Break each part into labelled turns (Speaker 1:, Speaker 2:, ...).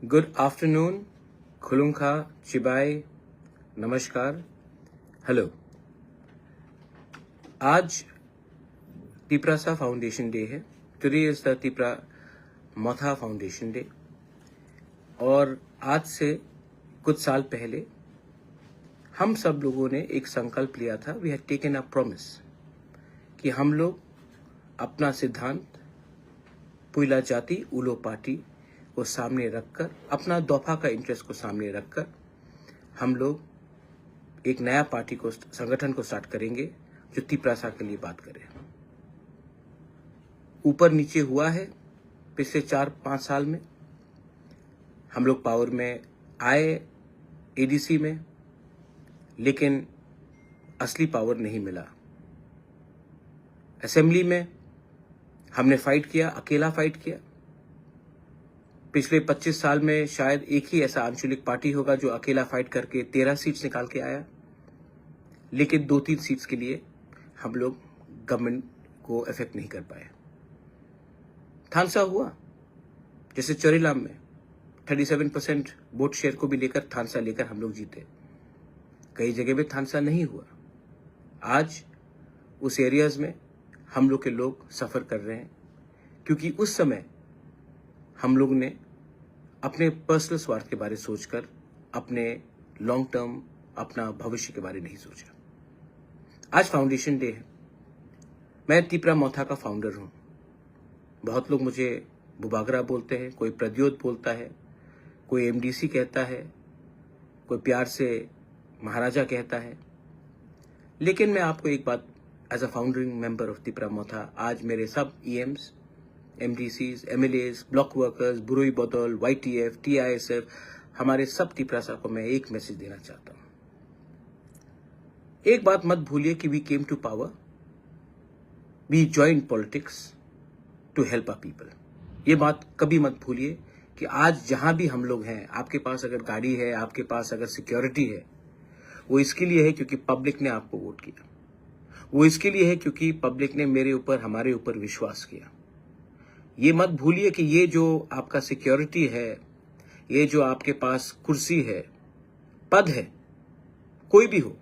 Speaker 1: Good afternoon, खुलुंखा, चिबाई, नमस्कार, hello. आज Tiprasa foundation day है। Today is the Tipra Motha foundation day. और आज से कुछ साल पहले हम सब लोगों ने एक संकल्प लिया था। We had taken a promise कि हम लोग अपना सिद्धांत पुइला जाति उलो पार्टी को सामने रखकर, अपना दोफा का इंटरेस्ट को सामने रखकर हम लोग एक नया पार्टी को, संगठन को स्टार्ट करेंगे जो तिप्रासा के लिए बात करे। ऊपर नीचे हुआ है पिछले 4-5 साल में। हम लोग पावर में आए एडीसी में, लेकिन असली पावर नहीं मिला। असेंबली में हमने फाइट किया, अकेला फाइट किया। पिछले 25 साल में शायद एक ही ऐसा आंचलिक पार्टी होगा जो अकेला फाइट करके 13 सीट्स निकाल के आया, लेकिन 2-3 सीट्स के लिए हम लोग गवर्नमेंट को इफेक्ट नहीं कर पाए। थानसा हुआ, जैसे चोरीलाम में 37% वोट शेयर को भी लेकर थानसा लेकर हम लोग जीते। कई जगह में थानसा नहीं हुआ। आज उस एरियाज में हम लोग के लोग सफर कर रहे हैं, क्योंकि उस समय हम लोग ने अपने पर्सनल स्वार्थ के बारे सोचकर अपने लॉन्ग टर्म, अपना भविष्य के बारे नहीं सोचा। आज फाउंडेशन डे है। मैं तिप्रा मोथा का फाउंडर हूं। बहुत लोग मुझे बुबागरा बोलते हैं, कोई प्रद्योत बोलता है, कोई एमडीसी कहता है, कोई प्यार से महाराजा कहता है। लेकिन मैं आपको एक बात, as a founding member of Tipra Motha, आज मेरे सब EMs, MDCs, MLAs, block workers, बुरोई बदौल, वाईटीएफ, टीआईएसएफ, हमारे सब तिप्रासा को मैं एक मैसेज देना चाहता हूं। एक बात मत भूलिए कि we came to power, we join politics to help our people. ये बात कभी मत भूलिए कि आज जहां भी हम लोग हैं, आपके पास अगर गाड़ी है, आपके पास अगर सिक्योरिटी है, वो इसके लिए है क्योंकि पब्लिक ने आपको वोट किया। वो इसके लिए है क्योंकि पब्लिक ने मेरे ऊपर, हमारे ऊपर विश्वास किया। ये मत भूलिए कि ये जो आपका सिक्योरिटी है, ये जो आपके पास कुर्सी है, पद है, कोई भी हो,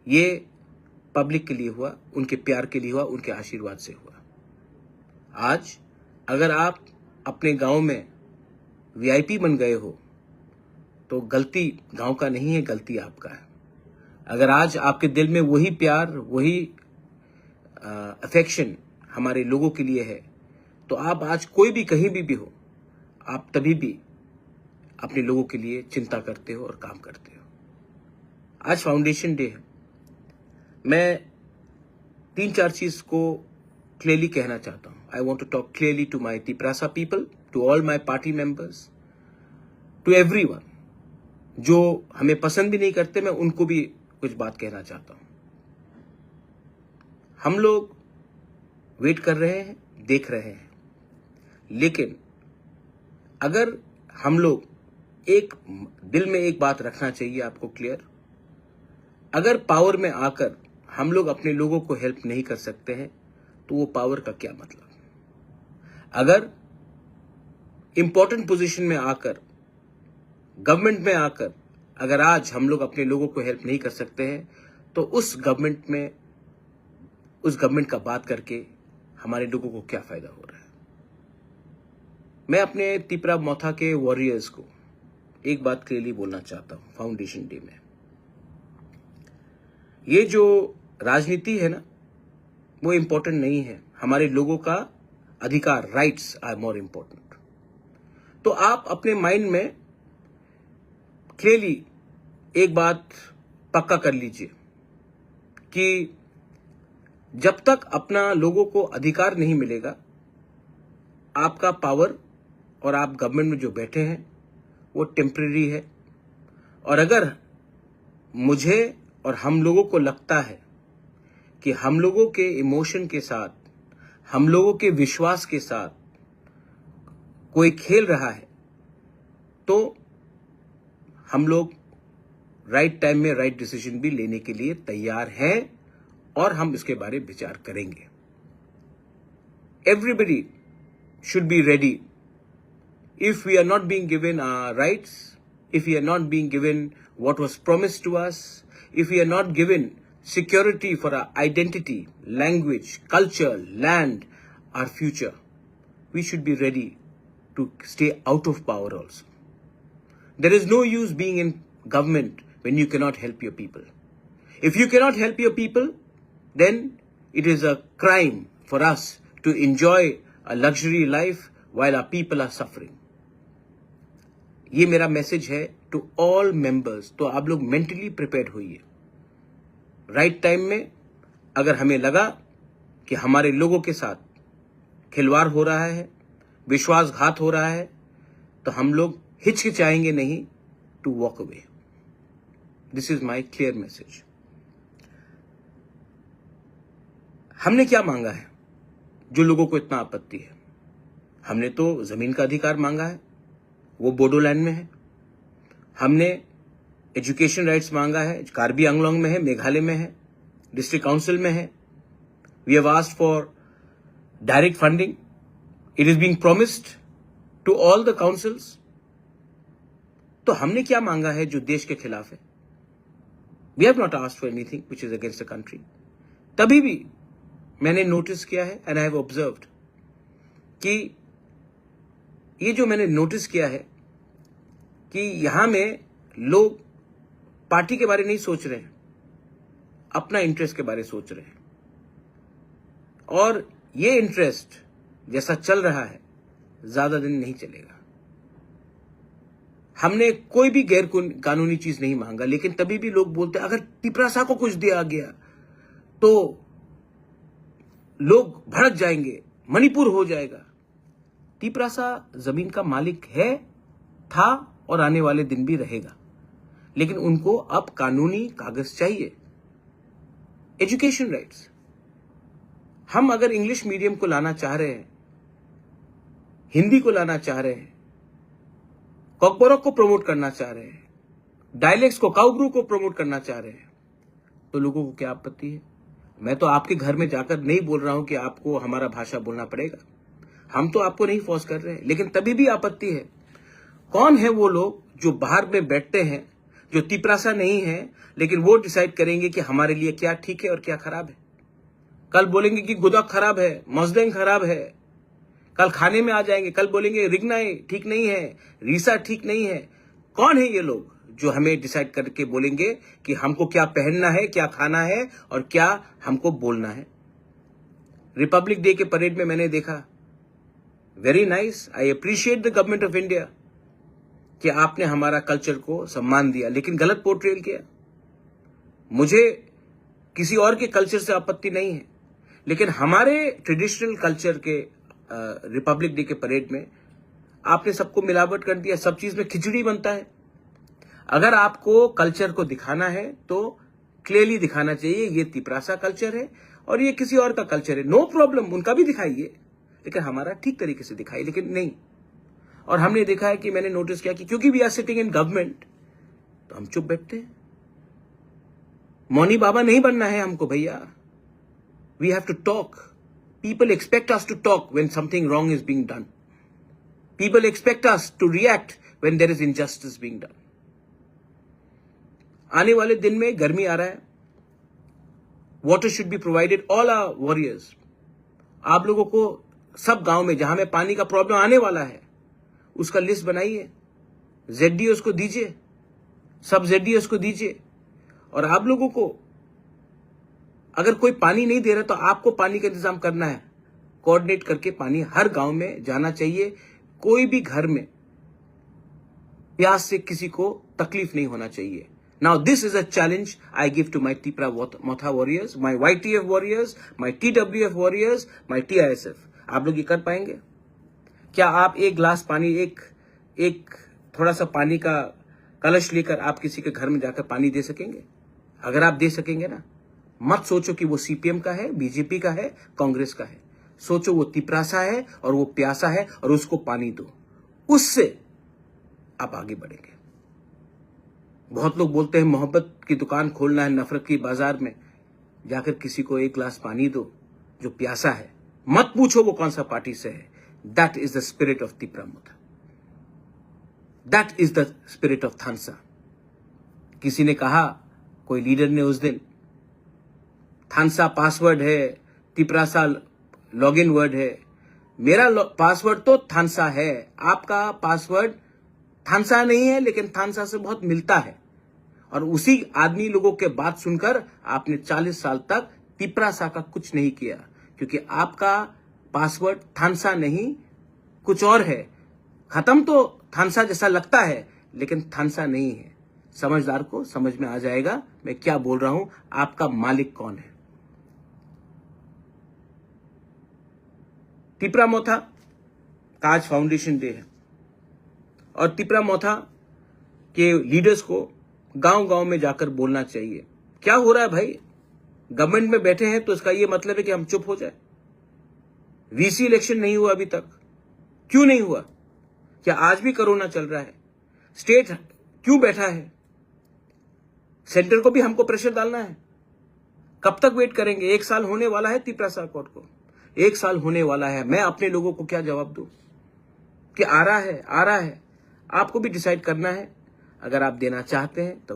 Speaker 1: ये पब्लिक के लिए हुआ, उनके प्यार के लिए हुआ, उनके आशीर्वाद से हुआ। आज अगर आप अपने गांव में वीआईपी बन गए हो, तो गलती गांव का नहीं है, गलती आपका है। अगर आज आपके दिल में वही प्यार, वही अफेक्शन हमारे लोगों के लिए है, तो आप आज कोई भी कहीं भी हो, आप तभी भी अपने लोगों के लिए चिंता करते हो और काम करते हो। आज फाउंडेशन डे है। मैं 3-4 चीज को क्लियरली कहना चाहता हूं। I want to talk clearly to my Tiprasa people, to all my party members, to everyone. जो हमें पसंद भी नहीं करते, मैं उनको भी कुछ बात कहना चाहता हूं। हम लोग वेट कर रहे हैं, देख रहे हैं, लेकिन अगर हम लोग एक दिल में एक बात रखना चाहिए आपको क्लियर, अगर पावर में आकर हम लोग अपने लोगों को हेल्प नहीं कर सकते हैं, तो वो पावर का क्या मतलब। अगर इंपॉर्टेंट पोजीशन में आकर, गवर्नमेंट में आकर, अगर आज हम लोग अपने लोगों को हेल्प नहीं कर सकते हैं, तो उस गवर्नमेंट का बात करके हमारे लोगों को क्या फायदा हो रहा है। मैं अपने तिप्रा मोथा के वॉरियर्स को एक बात क्लियरली बोलना चाहता हूं फाउंडेशन डे में। ये जो राजनीति है ना, वो इंपॉर्टेंट नहीं है। हमारे लोगों का अधिकार, राइट्स आर मोर इंपॉर्टेंट। तो आप अपने माइंड में क्लियरली एक बात पक्का कर लीजिए कि जब तक अपना लोगों को अधिकार नहीं मिलेगा, आपका पावर और आप गवर्नमेंट में जो बैठे हैं वो टेम्परेरी है। और अगर मुझे और हम लोगों को लगता है कि हम लोगों के इमोशन के साथ, हम लोगों के विश्वास के साथ कोई खेल रहा है, तो हम लोग राइट टाइम में राइट डिसीजन भी लेने के लिए तैयार हैं और हम इसके बारे में विचार करेंगे। Everybody should be ready if we are not being given our rights, if we are not being given what was promised to us, if we are not given security for our identity, language, culture, land, our future, we should be ready to stay out of power also. There is no use being in government when you cannot help your people. If you cannot help your people, then it is a crime for us to enjoy a luxury life while our people are suffering. ये मेरा message है to all members. तो आप लोग mentally prepared होइए. Right time में अगर हमें लगा कि हमारे लोगों के साथ खिलवाड़ हो रहा है, विश्वासघात हो रहा है, तो हम लोग हिचकिचाएंगे नहीं to walk away. This is my clear message. हमने क्या मांगा है जो लोगों को इतना आपत्ति है? हमने तो जमीन का अधिकार मांगा है, वो बोडोलैंड में है. हमने एजुकेशन राइट्स मांगा है, कार्बी आंगलोंग में है, मेघालय में है, डिस्ट्रिक्ट काउंसिल में है. We have asked for direct funding. It is being promised to all the councils. तो हमने क्या मांगा है जो देश के खिलाफ है? We have not asked for anything which is against the country. तभी भी मैंने नोटिस किया है एंड आई हैव ऑब्जर्व्ड कि ये जो मैंने नोटिस किया है कि यहां में लोग पार्टी के बारे नहीं सोच रहे हैं, अपना इंटरेस्ट के बारे सोच रहे हैं. और ये इंटरेस्ट जैसा चल रहा है ज्यादा दिन नहीं चलेगा. हमने कोई भी गैर कानूनी चीज नहीं मांगा, लेकिन तभी भी लोग बोलते हैं अगर तिपरासा को कुछ दिया गया तो लोग भड़क जाएंगे, मणिपुर हो जाएगा. तिपरासा जमीन का मालिक है, था और आने वाले दिन भी रहेगा, लेकिन उनको अब कानूनी कागज चाहिए. Education rights. हम अगर इंग्लिश मीडियम को लाना चाह रहे हैं, हिंदी को लाना चाह रहे हैं, कॉकबोरक को प्रमोट करना चाह रहे हैं, डायलेक्ट्स को, काउब्रू को प्रमोट करना चाह रहे हैं, तो लोगों को क्या आपत्ति है? मैं तो आपके घर में जाकर नहीं बोल रहा हूं कि आपको हमारा भाषा बोलना पड़ेगा. हम तो आपको नहीं फोर्स कर रहे हैं, लेकिन तभी भी आपत्ति है. कौन है वो लोग जो बाहर में बैठते हैं, जो तिपरासा नहीं है, लेकिन वो डिसाइड करेंगे कि हमारे लिए क्या ठीक है और क्या खराब है? कल बोलेंगे कि गुदक खराब है, मजदेंग खराब है. कल खाने में आ जाएंगे, कल बोलेंगे रिगनाई ठीक नहीं है, रीसा ठीक नहीं है. कौन है ये लोग जो हमें डिसाइड करके बोलेंगे कि हमको क्या पहनना है, क्या खाना है और क्या हमको बोलना है? रिपब्लिक डे के परेड में मैंने देखा, very nice, I appreciate the government of India कि आपने हमारा कल्चर को सम्मान दिया, लेकिन गलत पोर्ट्रेल किया. मुझे किसी और के कल्चर से आपत्ति नहीं है, लेकिन हमारे ट्रेडिशनल कल्चर के रिपब्लिक डे के परेड में आपने सबको मिलावट कर दिया. सब चीज में खिचड़ी बनता है. अगर आपको कल्चर को दिखाना है तो क्लियरली दिखाना चाहिए ये तिपरासा कल्चर है और ये किसी और का कल्चर है. नो प्रॉब्लम, उनका भी दिखाइए, लेकिन हमारा ठीक तरीके से दिखाइए. लेकिन नहीं. और हमने देखा है कि मैंने नोटिस किया कि क्योंकि we are sitting in government तो हम चुप बैठते हैं. मौनी बाबा नहीं बनना है हमको भैया. We have to talk. People expect us to talk when something wrong is being done. People expect us to react when there is injustice being done. आने वाले दिन में गर्मी आ रहा है. Water should be provided all our warriors. आप लोगों को सब गांव में जहां में पानी का प्रॉब्लम आने वाला है उसका लिस्ट बनाइए, जेडडीओस को दीजिए, सब जेडडीओस को दीजिए. और आप लोगों को अगर कोई पानी नहीं दे रहा तो आपको पानी का इंतजाम करना है. कोऑर्डिनेट करके पानी हर गांव में जाना चाहिए. कोई भी घर में प्यास से किसी को तकलीफ नहीं होना चाहिए. Now this is a challenge I give to my Tipra Motha warriors, my YTF warriors, my TWF warriors, my TISF. आप लोग ये कर पाएंगे? क्या आप एक गिलास पानी, एक थोड़ा सा पानी का कलश लेकर आप किसी के घर में जाकर पानी दे सकेंगे? अगर आप दे सकेंगे ना, मत सोचो कि वो सीपीएम का है, बीजेपी का है, कांग्रेस का है. सोचो वो तिपरासा है और वो प्यासा है और उसको पानी दो. उससे आप आगे बढ़ेंगे. बहुत लोग बोलते हैं मोहब्बत की दुकान खोलना है नफरत की बाजार में. जाकर किसी को एक गिलास पानी दो जो प्यासा है. मत पूछो वो कौन सा पार्टी से है. That is the spirit of Tipra Motha. That is the spirit of Thansa. किसी ने कहा, कोई लीडर ने उस दिन, थानसा पासवर्ड है, तिपरासा लॉगिन वर्ड है। मेरा पासवर्ड तो थानसा है, आपका पासवर्ड थानसा नहीं है, लेकिन थानसा से बहुत मिलता है। और उसी आदमी लोगों के बात सुनकर आपने 40 साल तक तिपरासा का कुछ नहीं किया, क्योंकि आपका पासवर्ड थानसा नहीं कुछ और है। खत्म तो थानसा जैसा लगता है, लेकिन थानसा नहीं है। समझदार को समझ में आ जाएगा मैं क्या बोल रहा हूं, आपका मालिक कौन है। तिपरा मोथा का आज फाउंडेशन डे है, और तिपरा मोथा के लीडर्स को गांव गांव में जाकर बोलना चाहिए, क्या हो रहा है भाई। गवर्नमेंट में बैठे हैं तो इसका यह मतलब है कि हम चुप हो जाए। वीसी इलेक्शन नहीं हुआ अभी तक, क्यों नहीं हुआ? क्या आज भी कोरोना चल रहा है? स्टेट क्यों बैठा है? सेंटर को भी हमको प्रेशर डालना है। कब तक वेट करेंगे? 1 साल होने वाला है तिपरासा कोर्ट को, 1 साल होने वाला है। मैं अपने लोगों को क्या जवाब दूं कि आ रहा है, आ रहा है। आपको भी डिसाइड करना है। अगर आप देना चाहते हैं तो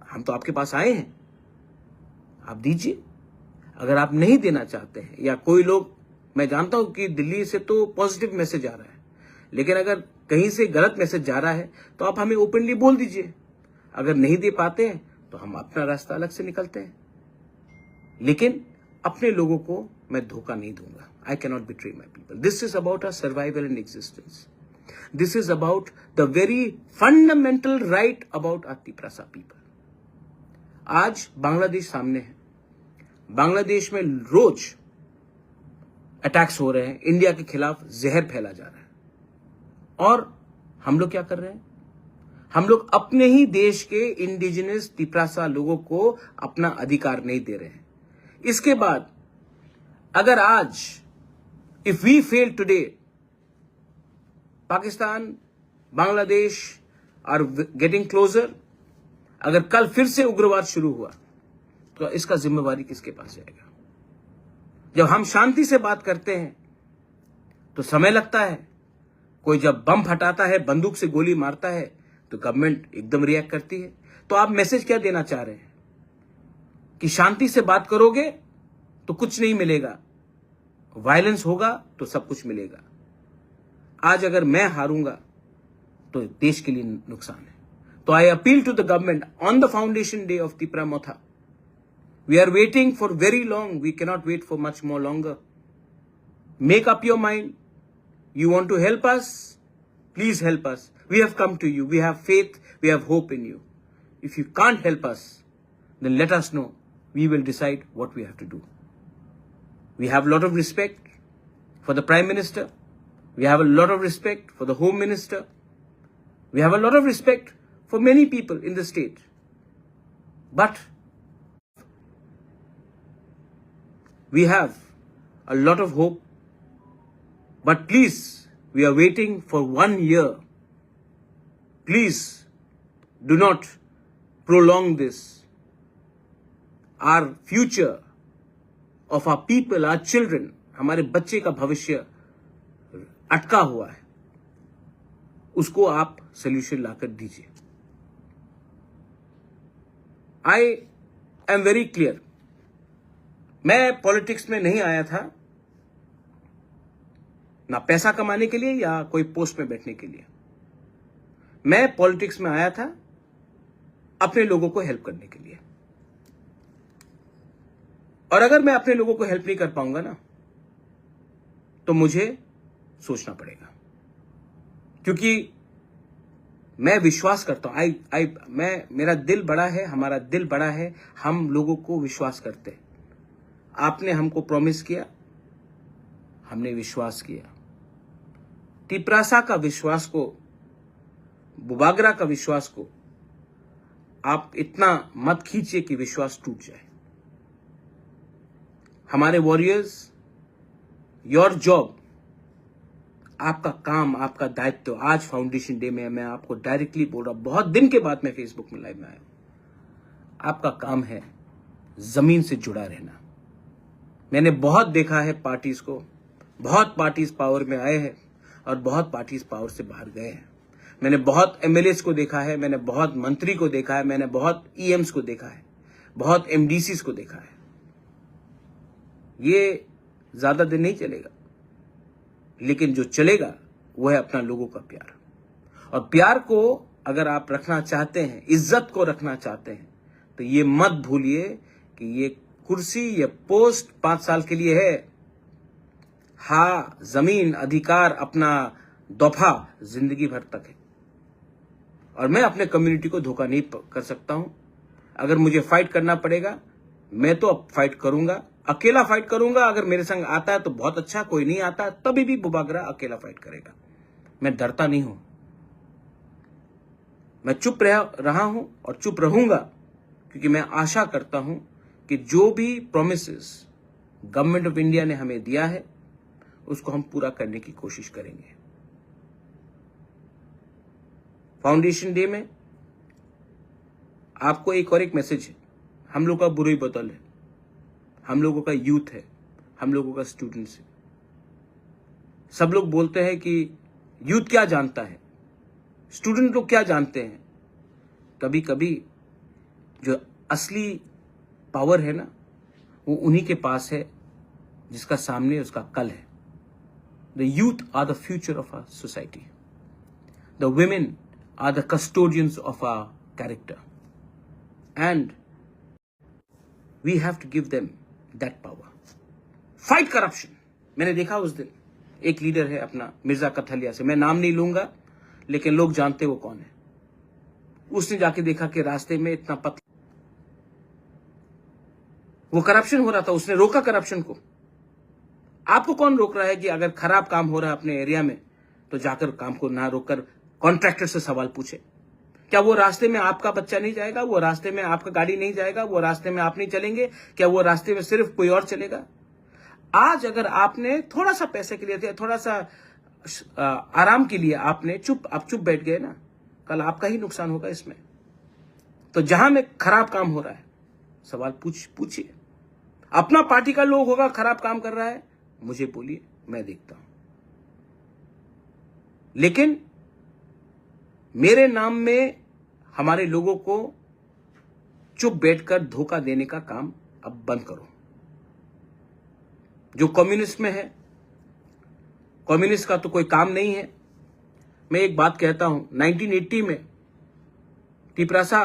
Speaker 1: हम तो आपके पास आए हैं, आप दीजिए। अगर आप नहीं देना चाहते हैं, या कोई लोग, मैं जानता हूं कि दिल्ली से तो पॉजिटिव मैसेज आ रहा है, लेकिन अगर कहीं से गलत मैसेज जा रहा है तो आप हमें ओपनली बोल दीजिए। अगर नहीं दे पाते हैं तो हम अपना रास्ता अलग से निकलते हैं, लेकिन अपने लोगों को मैं धोखा नहीं दूंगा। I cannot betray my people. This is about our survival and existence. This is about the very fundamental right about our Tiprasa people. आज बांग्लादेश सामने है। बांग्लादेश में रोज अटैक्स हो रहे हैं, इंडिया के खिलाफ जहर फैला जा रहा है, और हम लोग क्या कर रहे हैं? हम लोग अपने ही देश के इंडिजिनस तिपरासा लोगों को अपना अधिकार नहीं दे रहे हैं। इसके बाद अगर आज if we fail today, Pakistan, Bangladesh are getting closer, अगर कल फिर से उग्रवाद शुरू हुआ तो इसका जिम्मेवारी किसके पास जाएगा? जब हम शांति से बात करते हैं तो समय लगता है, कोई जब बम फटाता है, बंदूक से गोली मारता है, तो गवर्नमेंट एकदम रिएक्ट करती है। तो आप मैसेज क्या देना चाह रहे हैं कि शांति से बात करोगे तो कुछ नहीं मिलेगा, वायलेंस होगा तो सब कुछ मिलेगा। आज अगर मैं हारूंगा तो देश के लिए नुकसान है। तो I appeal to the government on the foundation day of Tipra Motha, we are waiting for very long, we cannot wait for much more longer. Make up your mind, you want to help us, please help us. We have come to you, we have faith, we have hope in you. If you can't help us, then let us know, we will decide what we have to do. We have a lot of respect for the Prime Minister, we have a lot of respect for the Home Minister, we have a lot of respect for many people in the state, but we have a lot of hope. But please, we are waiting for 1 year. Please, do not prolong this. Our future of our people, our children, हमारे बच्चे का भविष्य अटका हुआ है, उसको आप solution लाकर दीजिए। I am very clear. मैं पॉलिटिक्स में नहीं आया था ना पैसा कमाने के लिए या कोई पोस्ट में बैठने के लिए। मैं पॉलिटिक्स में आया था अपने लोगों को हेल्प करने के लिए। और अगर मैं अपने लोगों को हेल्प नहीं कर पाऊंगा ना, तो मुझे सोचना पड़ेगा, क्योंकि मैं विश्वास करता हूं। मेरा दिल बड़ा है, हमारा दिल बड़ा है, हम लोगों को विश्वास करते हैं। आपने हमको प्रॉमिस किया, हमने विश्वास किया। तिपरासा का विश्वास को, बुबागरा का विश्वास को आप इतना मत खींचिए कि विश्वास टूट जाए। हमारे वॉरियर्स, योर जॉब, आपका काम, आपका दायित्व, आज फाउंडेशन डे में मैं आपको डायरेक्टली बोल रहा हूं, बहुत दिन के बाद मैं फेसबुक में लाइव में आया हूं। आपका काम है जमीन से जुड़ा रहना। मैंने बहुत देखा है पार्टीज को, बहुत पार्टीज पावर में आए हैं, और बहुत पार्टीज पावर से बाहर गए हैं। मैंने बहुत एमएलएस को देखा है, मैंने बहुत मंत्री को देखा है, मैंने बहुत ईएम्स को देखा है, बहुत एमडीसीज को देखा है। ये ज्यादा दिन नहीं चलेगा, लेकिन जो चलेगा वो है अपना लोगों का प्यार। और प्यार को अगर आप रखना चाहते हैं, इज्जत को रखना चाहते हैं, तो ये मत भूलिए कि ये कुर्सी, ये पोस्ट 5 साल के लिए है। हाँ, जमीन, अधिकार, अपना दफा जिंदगी भर तक है। और मैं अपने कम्युनिटी को धोखा नहीं कर सकता हूं। अगर मुझे फाइट करना पड़ेगा, मैं तो अब फाइट करूंगा, अकेला फाइट करूंगा। अगर मेरे संग आता है तो बहुत अच्छा, कोई नहीं आता तभी भी बुबागरा अकेला फाइट करेगा। मैं डरता नहीं हूं, मैं चुप रहा हूं और चुप रहूंगा, क्योंकि मैं आशा करता हूं कि जो भी प्रोमिसेस गवर्नमेंट ऑफ इंडिया ने हमें दिया है उसको हम पूरा करने की कोशिश करेंगे। फाउंडेशन डे में आपको एक और एक मैसेज है। हम लोग का बुरी बदल है, हम लोगों का यूथ है, हम लोगों का स्टूडेंट्स है। सब लोग बोलते हैं कि यूथ क्या जानता है, स्टूडेंट लोग क्या जानते हैं। कभी कभी जो असली पावर है ना, वो उन्हीं के पास है जिसका सामने उसका कल है। The youth are the future of our society, the women are the custodians of our character, and we have to give them that power. Fight corruption. मैंने देखा उस दिन एक लीडर है अपना मिर्जा कथलिया से, मैं नाम नहीं लूंगा लेकिन लोग जानते वो कौन है। उसने जाके देखा कि रास्ते में इतना पतला वो करप्शन हो रहा था, उसने रोका करप्शन को। आपको कौन रोक रहा है कि अगर खराब काम हो रहा है अपने एरिया में तो जाकर काम को ना रोककर कॉन्ट्रैक्टर से सवाल पूछे? क्या वो रास्ते में आपका बच्चा नहीं जाएगा? वो रास्ते में आपका गाड़ी नहीं जाएगा? वो रास्ते में आप नहीं चलेंगे? क्या वो रास्ते में सिर्फ कोई और चलेगा? आज अगर आपने थोड़ा सा पैसे के लिए, थोड़ा सा आराम के लिए आपने आप चुप बैठ गए ना, कल आपका ही नुकसान होगा इसमें। तो जहां में खराब काम हो रहा है सवाल पूछिए। अपना पार्टी का लोग होगा खराब काम कर रहा है, मुझे बोलिए, मैं देखता हूं। लेकिन मेरे नाम में हमारे लोगों को चुप बैठकर धोखा देने का काम अब बंद करो। जो कम्युनिस्ट में है, कम्युनिस्ट का तो कोई काम नहीं है। मैं एक बात कहता हूं, 1980 में तिपरासा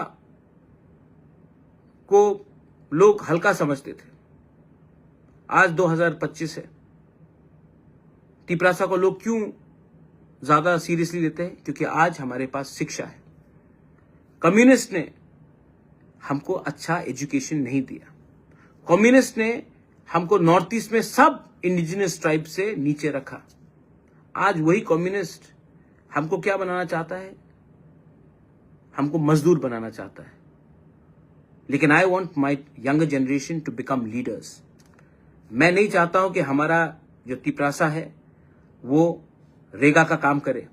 Speaker 1: को लोग हल्का समझते थे, आज 2025 है। तिपरासा को लोग क्यों ज्यादा सीरियसली लेते हैं? क्योंकि आज हमारे पास शिक्षा है। कम्युनिस्ट ने हमको अच्छा एजुकेशन नहीं दिया। कम्युनिस्ट ने हमको नॉर्थ ईस्ट में सब इंडिजिनस ट्राइब से नीचे रखा। आज वही कम्युनिस्ट हमको क्या बनाना चाहता है? हमको मजदूर बनाना चाहता है। लेकिन I want my younger generation to become leaders. मैं नहीं चाहता हूं कि हमारा जो तिपरासा है वो रेगा का काम करे,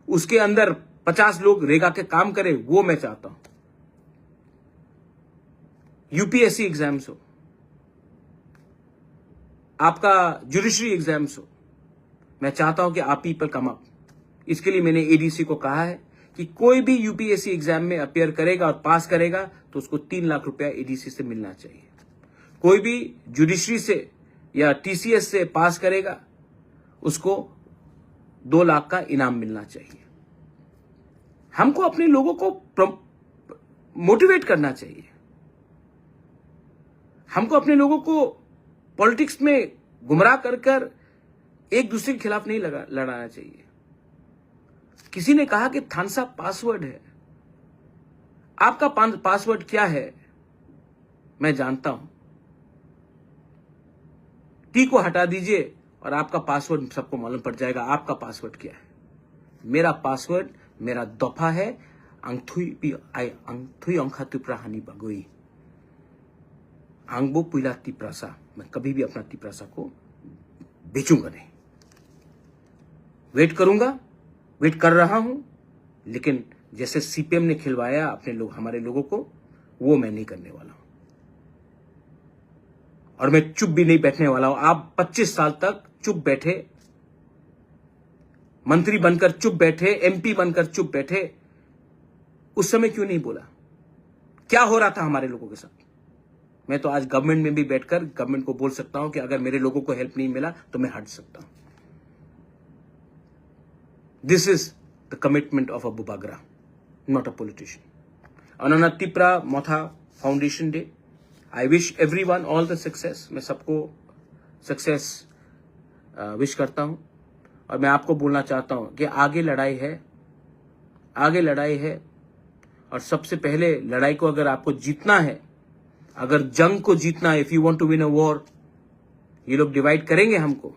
Speaker 1: उसके अंदर 50 लोग रेगा के काम करे, वो मैं चाहता हूं। यूपीएससी एग्जाम्स हो, आपका जुडिशरी एग्जाम्स हो, मैं चाहता हूं कि आप पीपल कम अप। इसके लिए मैंने एडीसी को कहा है कि कोई भी यूपीएससी एग्जाम में अपियर करेगा और पास करेगा तो उसको 3 लाख रुपया एडीसी से मिलना चाहिए। कोई भी जुडिशरी से या टीसीएस से पास करेगा उसको 2 लाख का इनाम मिलना चाहिए। हमको अपने लोगों को मोटिवेट करना चाहिए। हमको अपने लोगों को पॉलिटिक्स में गुमराह कर एक दूसरे के खिलाफ नहीं लड़ाना चाहिए। किसी ने कहा कि थानसा पासवर्ड है। आपका पासवर्ड क्या है मैं जानता हूं। टी को हटा दीजिए और आपका पासवर्ड सबको मालूम पड़ जाएगा आपका पासवर्ड क्या है। मेरा पासवर्ड, मेरा दफा है अंगथुई अंखा तिप्राहानी बगोई आंगबो पुइला तिप्रासा। मैं कभी भी अपना तिप्रासा को बेचूंगा नहीं। वेट करूंगा, वेट कर रहा हूं, लेकिन जैसे सीपीएम ने खिलवाया अपने लोग, हमारे लोगों को, वो मैं नहीं करने वाला हूं। और मैं चुप भी नहीं बैठने वाला हूं। आप 25 साल तक चुप बैठे, मंत्री बनकर चुप बैठे, एमपी बनकर चुप बैठे, उस समय क्यों नहीं बोला? क्या हो रहा था हमारे लोगों के साथ? मैं तो आज गवर्नमेंट में भी बैठकर गवर्नमेंट को बोल सकता हूं कि अगर मेरे लोगों को हेल्प नहीं मिला तो मैं हट सकता हूं। This is the commitment of a Bubagra, not a politician. On Tipra Motha foundation day, I wish everyone all the success. मैं सबको सक्सेस विश करता हूं और मैं आपको बोलना चाहता हूं कि आगे लड़ाई है, आगे लड़ाई है। और सबसे पहले लड़ाई को अगर आपको जीतना है, अगर जंग को जीतना है, if you want to win a war, ये लोग डिवाइड करेंगे, हमको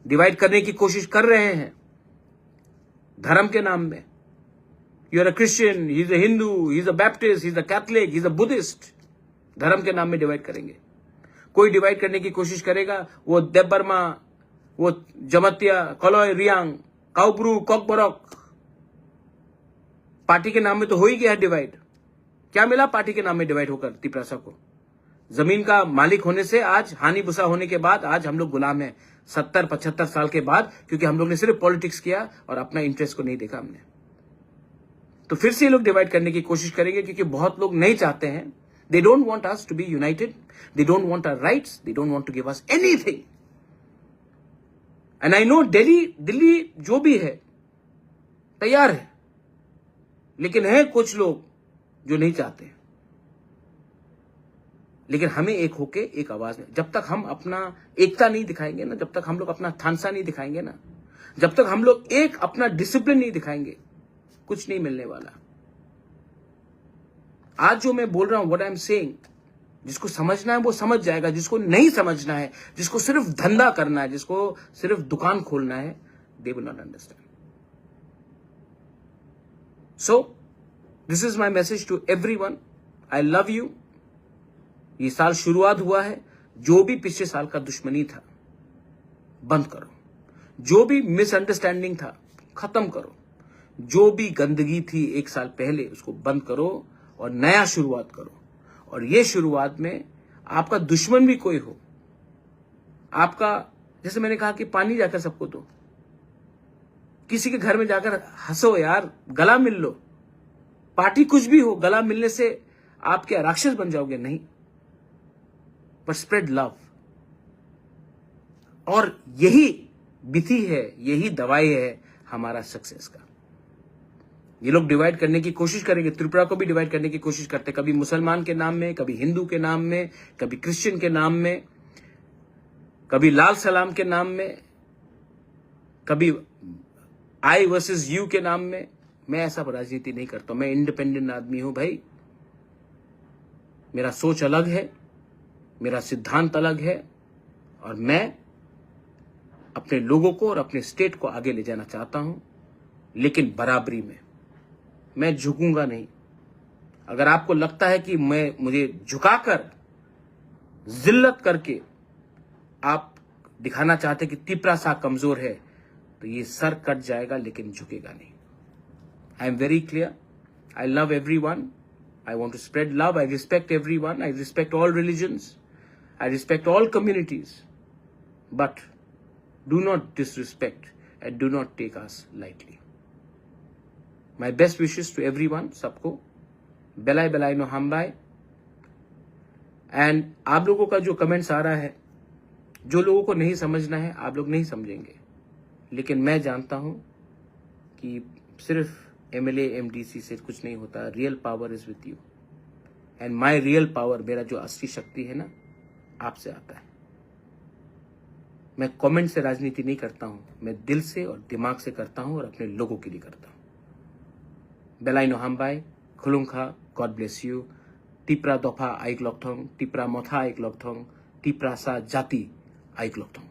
Speaker 1: डिवाइड करने की कोशिश कर रहे हैं धर्म के नाम में। You are a Christian, he is a Hindu, he is a Baptist, he is a Catholic, he is a Buddhist. धर्म के नाम में डिवाइड करेंगे। कोई डिवाइड करने की कोशिश करेगा, वो देबबर्मा, वो जमतिया, कलोय, रियांग, काउब्रू, कॉकबरॉक, पार्टी के नाम में तो हो ही गया डिवाइड। क्या मिला पार्टी के नाम में डिवाइड होकर तिपरासा को? जमीन का मालिक होने से आज, हानि बुसा होने के बाद आज हम लोग गुलाम हैं 70-75 साल के बाद, क्योंकि हम लोग ने सिर्फ पॉलिटिक्स किया और अपना इंटरेस्ट को नहीं देखा हमने। तो फिर से ये लोग डिवाइड करने की कोशिश करेंगे, क्योंकि बहुत लोग नहीं चाहते हैं। They don't want us to be united, they don't want our rights, they don't want to give us anything. And I know Delhi जो भी है तैयार है, लेकिन है कुछ लोग जो नहीं चाहते। लेकिन हमें एक होके एक आवाज में, जब तक हम अपना एकता नहीं दिखाएंगे ना, जब तक हम लोग अपना थानसा नहीं दिखाएंगे ना, जब तक हम लोग एक अपना डिसिप्लिन नहीं दिखाएंगे, कुछ नहीं मिलने वाला। आज जो मैं बोल रहा हूं, व्हाट आई एम सेइंग, जिसको समझना है वो समझ जाएगा, जिसको नहीं समझना है, जिसको सिर्फ धंधा करना है, जिसको सिर्फ दुकान खोलना है, they will not understand. So this is my message to everyone, I love you. ये साल शुरुआत हुआ है, जो भी पिछले साल का दुश्मनी था बंद करो, जो भी मिसअंडरस्टैंडिंग था खत्म करो, जो भी गंदगी थी एक साल पहले उसको बंद करो और नया शुरुआत करो। और ये शुरुआत में आपका दुश्मन भी कोई हो, आपका, जैसे मैंने कहा कि पानी जाकर सबको दो, किसी के घर में जाकर हंसो यार, गला मिल लो। पार्टी कुछ भी हो, गला मिलने से आप क्या राक्षस बन जाओगे? नहीं, पर स्प्रेड लव। और यही विधि है, यही दवाई है हमारा सक्सेस का। ये लोग डिवाइड करने की कोशिश करेंगे, त्रिपुरा को भी डिवाइड करने की कोशिश करते, कभी मुसलमान के नाम में, कभी हिंदू के नाम में, कभी क्रिश्चियन के नाम में, कभी लाल सलाम के नाम में, कभी आई वर्सेस यू के नाम में। मैं ऐसा राजनीति नहीं करता, मैं इंडिपेंडेंट आदमी हूं भाई। मेरा सोच अलग है, मेरा सिद्धांत अलग है, और मैं अपने लोगों को और अपने स्टेट को आगे ले जाना चाहता हूं, लेकिन बराबरी में। मैं झुकूंगा नहीं। अगर आपको लगता है कि मुझे झुकाकर, जिल्लत करके आप दिखाना चाहते कि तिपरासा कमजोर है, तो ये सर कट जाएगा, लेकिन झुकेगा नहीं। I am very clear, I love everyone, I want to spread love. I respect everyone. I respect all religions. I respect all communities. But do not disrespect and do not take us lightly. My best wishes to everyone, सबको बेलाई बेलाई नो हमबाई। And आप लोगों का जो comments आ रहा है, जो लोगों को नहीं समझना है, आप लोग नहीं समझेंगे, लेकिन मैं जानता हूं कि सिर्फ MLA MDC से कुछ नहीं होता। Real power is with you, and my real power, मेरा जो असली शक्ति है ना, आपसे आता है। मैं कमेंट से राजनीति नहीं करता हूं, मैं दिल से और दिमाग से करता हूं, और अपने लोगों के लिए करता हूं। बेलाई नो हमबाई, खुलुंखा, गॉड ब्लेस यू। टिपरा दफा आइक लॉकथोंग, टिपरा मोथा आइक लॉकथोंग, टिपरासा जाति आइक लॉकथोंग।